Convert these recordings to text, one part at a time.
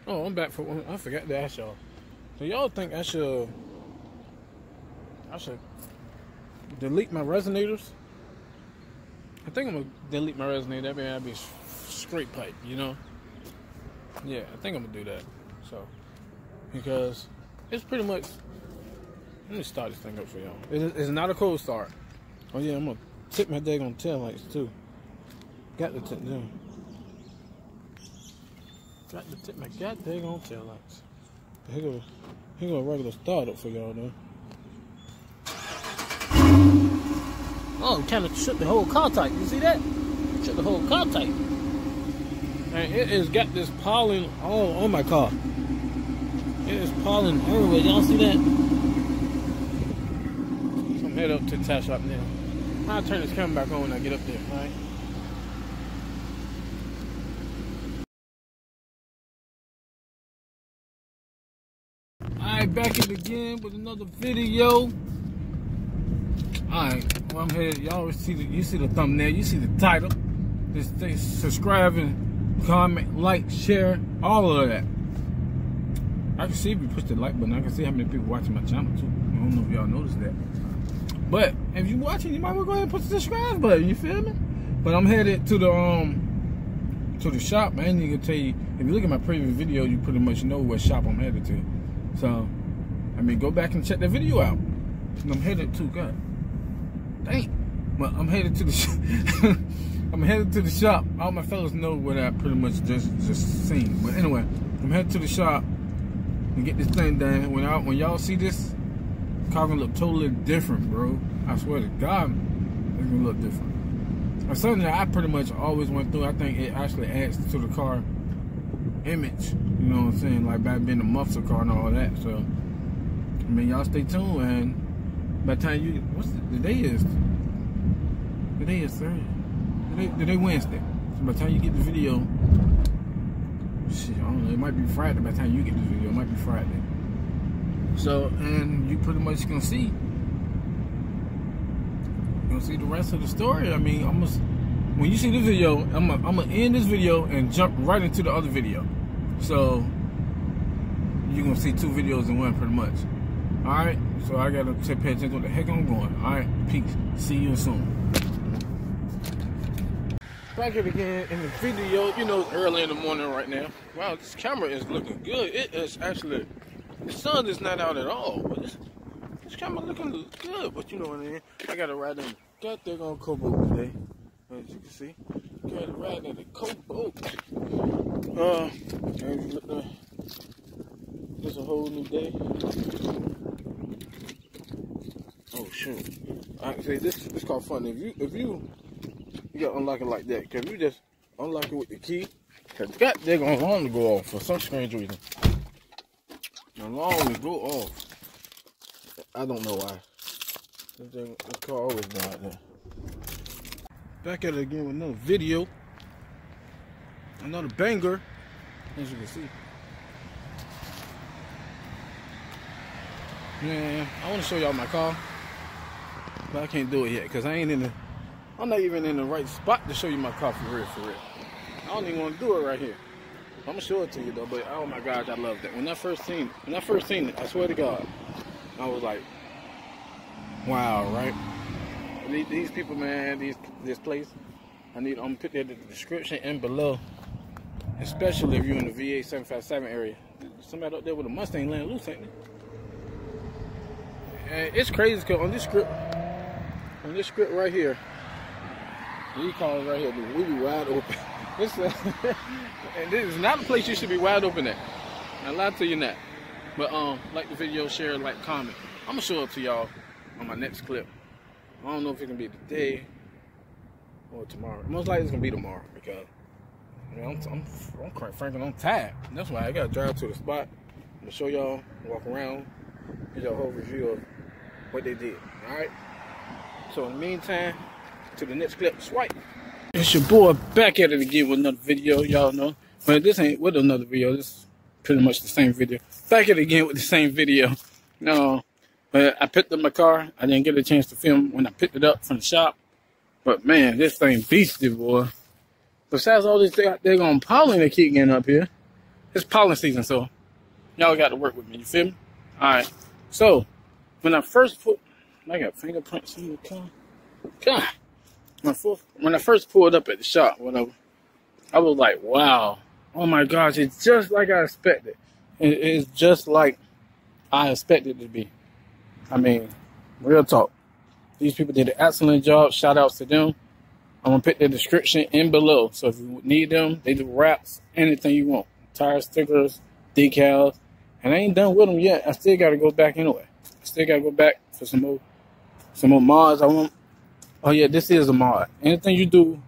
Oh, I'm back for one. I forgot to ask y'all. So y'all think I should delete my resonators? I think I'm gonna delete my resonator. That means I'll be straight pipe, you know? Yeah, I think I'm gonna do that. So, because it's pretty much. Let me start this thing up for y'all. It's not a cold start. Oh yeah, I'm gonna tip my daggone tail lights too. Got to tip them. Got to tip my goddamn tail lights. Here go a regular startup for y'all though. Oh, it kind of shook the whole car tight. You see that? Shook the whole car tight. And it has got this pollen all on my car. It is pollen everywhere. Y'all see that? So I'm headed up to the tire shop now. I'll turn this camera back on when I get up there, alright? Alright, back in again with another video. Alright, well I'm headed. Y'all see the thumbnail, you see the title. Just stay subscribing, comment, like, share, all of that. I can see if you push the like button, I can see how many people watching my channel too. I don't know if y'all noticed that. But if you're watching, you might well go ahead and put the subscribe button, you feel me? But I'm headed to the shop. I ain't even gonna tell you, if you look at my previous video, you pretty much know what shop I'm headed to. So, I mean, go back and check that video out. And I'm headed to, God dang. But I'm headed to the I'm headed to the shop. All my fellas know what I pretty much just seen. But anyway, I'm headed to the shop and get this thing done. When y'all see this, the car gonna look totally different, bro. I swear to God, it's gonna look different. It's something that I pretty much always went through. I think it actually adds to the car image. You know what I'm saying? Like by being a muscle car and all that. So, I mean, y'all stay tuned. And by the time you, the day is Thursday. The day Wednesday. So by the time you get the video, shit, I don't know, it might be Friday. By the time you get the video, it might be Friday. So, and you pretty much gonna see the rest of the story. I mean, when you see the video, I'm gonna end this video and jump right into the other video. So you're gonna see two videos in one, pretty much. All right. So I gotta pay attention to what the heck I'm going. All right. Peace. See you soon. Back here again in the video. You know, it's early in the morning right now. Wow, this camera is looking good. It is actually, the sun is not out at all. But this camera looking good. But you know what I mean. I gotta ride in that thing on Cobalt today. As you can see, gotta ride in the Cobalt. It's a whole new day. Oh shoot! I say this called fun. If you gotta unlock it like that, cause if you just unlock it with the key, cause they're gonna alarm to go off for some strange reason. The alarm will go off. I don't know why. This car always been like that. Back at it again with another video. Another banger, as you can see. Man, I want to show y'all my car, but I can't do it yet because I'm not even in the right spot to show you my car for real. I don't even want to do it right here. I'm gonna show it to you though, but oh my gosh, I love that. When I first seen it, I swear to God, I was like, wow, right? These people, man, this place, I'm gonna put that in the description and below, especially if you're in the VA 757 area. Somebody up there with a Mustang laying loose, ain't there? And it's crazy because on this script right here, these cars right here, we be wide open. And this is not a place you should be wide open at. I lie to you not. But like the video, share, like, comment. I'm gonna show it to y'all on my next clip. I don't know if it's gonna be today or tomorrow. Most likely it's gonna be tomorrow because I'm quite frankly, I'm tired. That's why I gotta drive to the spot. I'm gonna show y'all, walk around, give y'all a whole review of what they did. Alright? So in the meantime, to the next clip, swipe. It's your boy back at it again with another video, y'all know. But this ain't with another video, this is pretty much the same video. Back at it again with the same video. No, but I picked up my car. I didn't get a chance to film when I picked it up from the shop. But man, this thing beastie, boy. Besides all this daggone pollen that keep getting up here, it's pollen season, so y'all got to work with me. You feel me? All right. So when I first put, I got fingerprints in the car. God, when I first pulled up at the shop, whatever, I was like, wow, oh my gosh, it's just like I expected. It's just like I expected it to be. I mean, real talk. These people did an excellent job. Shout outs to them. I'm going to put the description in below. So if you need them, they do wraps, anything you want. Tire stickers, decals. And I ain't done with them yet. I still got to go back anyway. I still got to go back for some more mods I want. Oh, yeah, this is a mod. Anything you do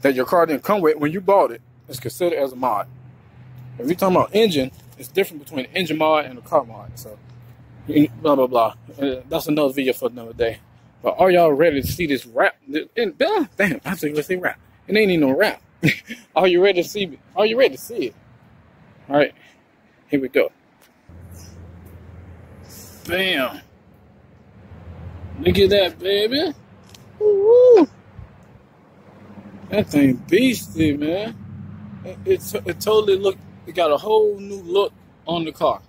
that your car didn't come with when you bought it is considered as a mod. If you're talking about engine, it's different between an engine mod and a car mod. So, blah, blah, blah. That's another video for another day. But are y'all ready to see this wrap? And, damn, I said let's say wrap. It ain't even no wrap. Are you ready to see it? Are you ready to see it? All right, here we go. Bam. Look at that, baby. Woo-woo. That thing beastie, man. It totally look. It got a whole new look on the car.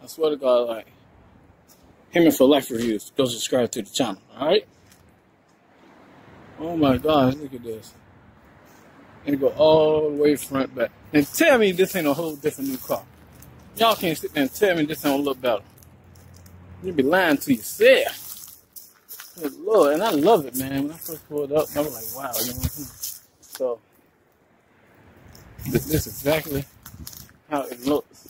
I swear to God, like. Him for life reviews. Go subscribe to the channel. Alright? Oh my gosh, look at this. And go all the way front back. And tell me this ain't a whole different new car. Y'all can't sit there and tell me this don't look better. You be lying to yourself. Good Lord, and I love it, man. When I first pulled up, I was like, wow, you know what I'm saying? So this is exactly how it looks.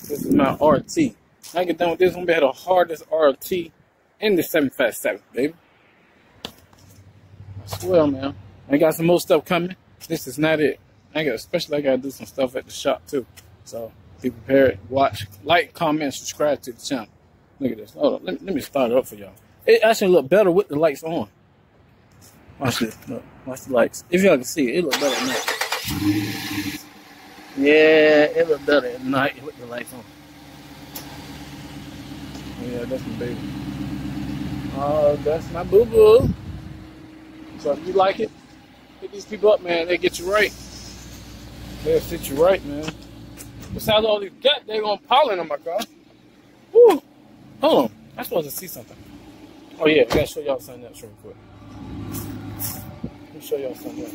This is my RT. When I get done with this, I'm gonna be the hardest RT in the 757, baby. I swear, man. I got some more stuff coming. This is not it. I gotta do some stuff at the shop too. So be prepared. Watch, like, comment, subscribe to the channel. Look at this. Hold on. Let me start it up for y'all. It actually look better with the lights on. Watch this. Look, watch the lights. If y'all can see it, it look better at night. Yeah, it look better at night with the lights on. Yeah, that's my baby. Oh, that's my boo-boo. So if you like it, hit these people up, man. They get you right. They'll sit you right, man. Besides all these goddamn pollen on my car. Woo! Hold on. I'm supposed to see something. Oh, yeah. I gotta show y'all something else real quick. Let me show y'all something else.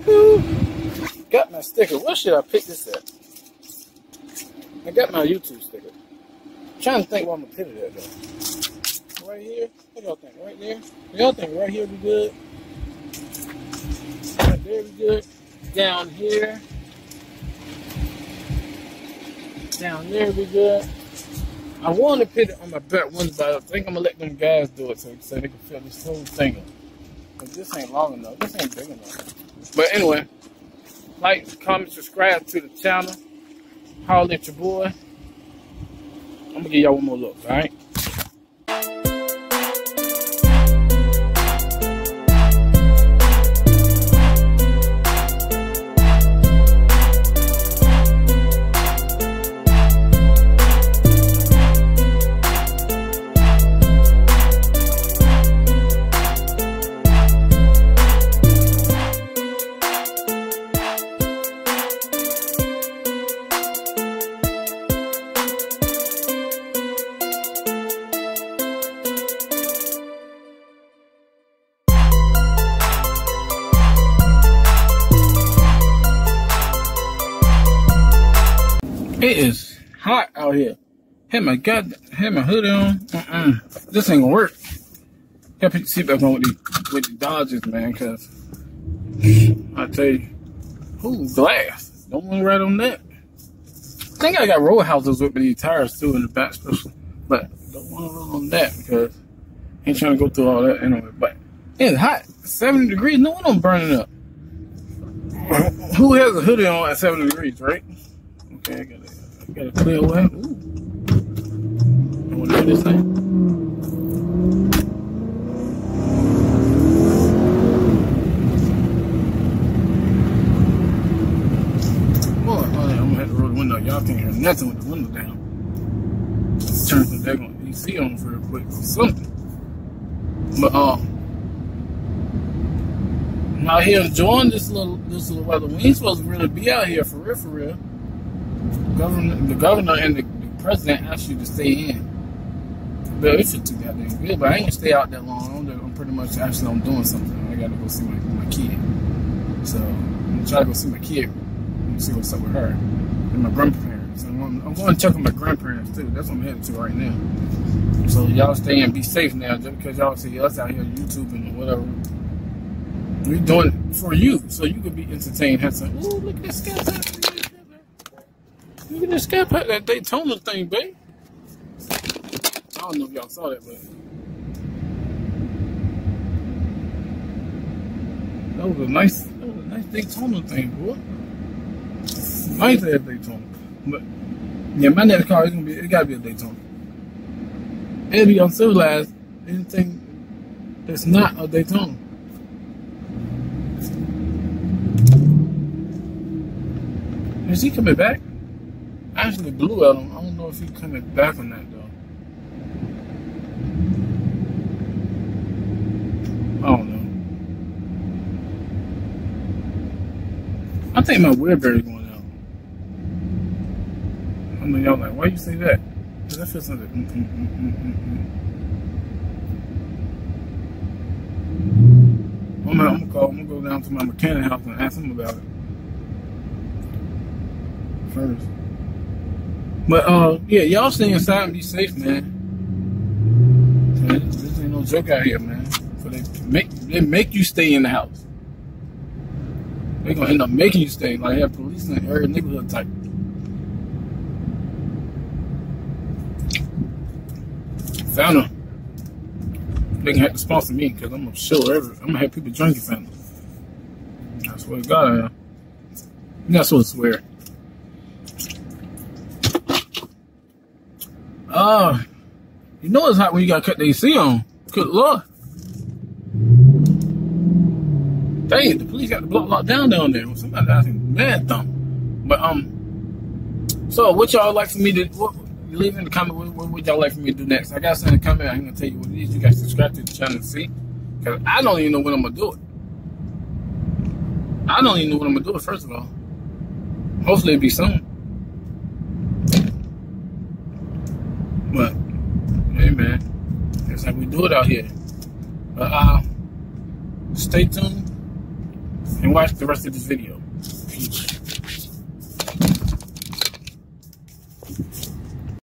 Oh. Got my sticker. Where should I pick this at? I got my YouTube sticker. I'm trying to think where I'm gonna put it at though. Right here? What y'all think? Right there? Y'all think right here be good? Right there be good? Down here? Down there be good? I want to put it on my back window, but I think I'm gonna let them guys do it so they can fill this whole thing up. Cause this ain't long enough. This ain't big enough. But anyway. Like, comment, subscribe to the channel. Holler at your boy. I'm gonna give y'all one more look, alright? It is hot out here. Had my hoodie on. This ain't gonna work. Gotta put the seatbelt on with the Dodgers, man, cause I tell you, ooh, glass. Don't want to ride on that. I think I got roll houses with these tires too in the back special, but don't want to roll on that because I ain't trying to go through all that anyway. But it's hot, 70 degrees. No one burning up. Who has a hoodie on at 70 degrees, right? Okay, I got a clear way. Ooh. I want to do this thing. Boy, I'm gonna have to roll the window. Y'all can't hear nothing with the window down. Turn the daggone AC on real quick or something. But I'm out here enjoying this little weather. We ain't supposed to really be out here for real, for real. The governor and the president asked you to stay in. But it's just too goddamn good. But I ain't gonna stay out that long. I'm pretty much actually I'm doing something. I gotta go see my kid. So I'm gonna try to go see my kid and see what's up with her and my grandparents. I'm going to check on my grandparents too. That's what I'm headed to right now. So y'all stay and be safe now. Just because y'all see us out here YouTubing or whatever, we doing it for you, so you could be entertained. Have some. Ooh, look at this sky. Look at this sky, that Daytona thing, babe. I don't know if y'all saw that, but that was a nice Daytona thing, boy. Nice ass Daytona. But yeah, my next car is gonna be. It gotta be a Daytona. It'll be uncivilized. Anything that's not a Daytona. Is he coming back? I actually blew at him. I don't know if he's coming back or not though. I don't know. I think my Weirberry going out. I mean, y'all like, why you say that? Cause I feel something. I'm gonna go down to my mechanic house and ask him about it first. But yeah, y'all stay inside and be safe, man. This ain't no joke out here, man. So they make you stay in the house. They're gonna end up making you stay. Like have police in every neighborhood type. Found them. They can have to sponsor me because I'm gonna have people drinking Found them. I swear to God, I am. You're not supposed to swear. You know it's hot when you gotta cut the AC on. Good Lord. Dang, the police got the block locked down there. Somebody asking mad thumb. But so what y'all like for me to leave in the comment? What would y'all like for me to do next? I got something in the comment. I'm gonna tell you what it is. You guys subscribe to the channel and see. Cause I don't even know when I'm gonna do it. I don't even know when I'm gonna do it. First of all, hopefully it'll be soon. But hey man, it's like we do it out here. But stay tuned and watch the rest of this video. Peace.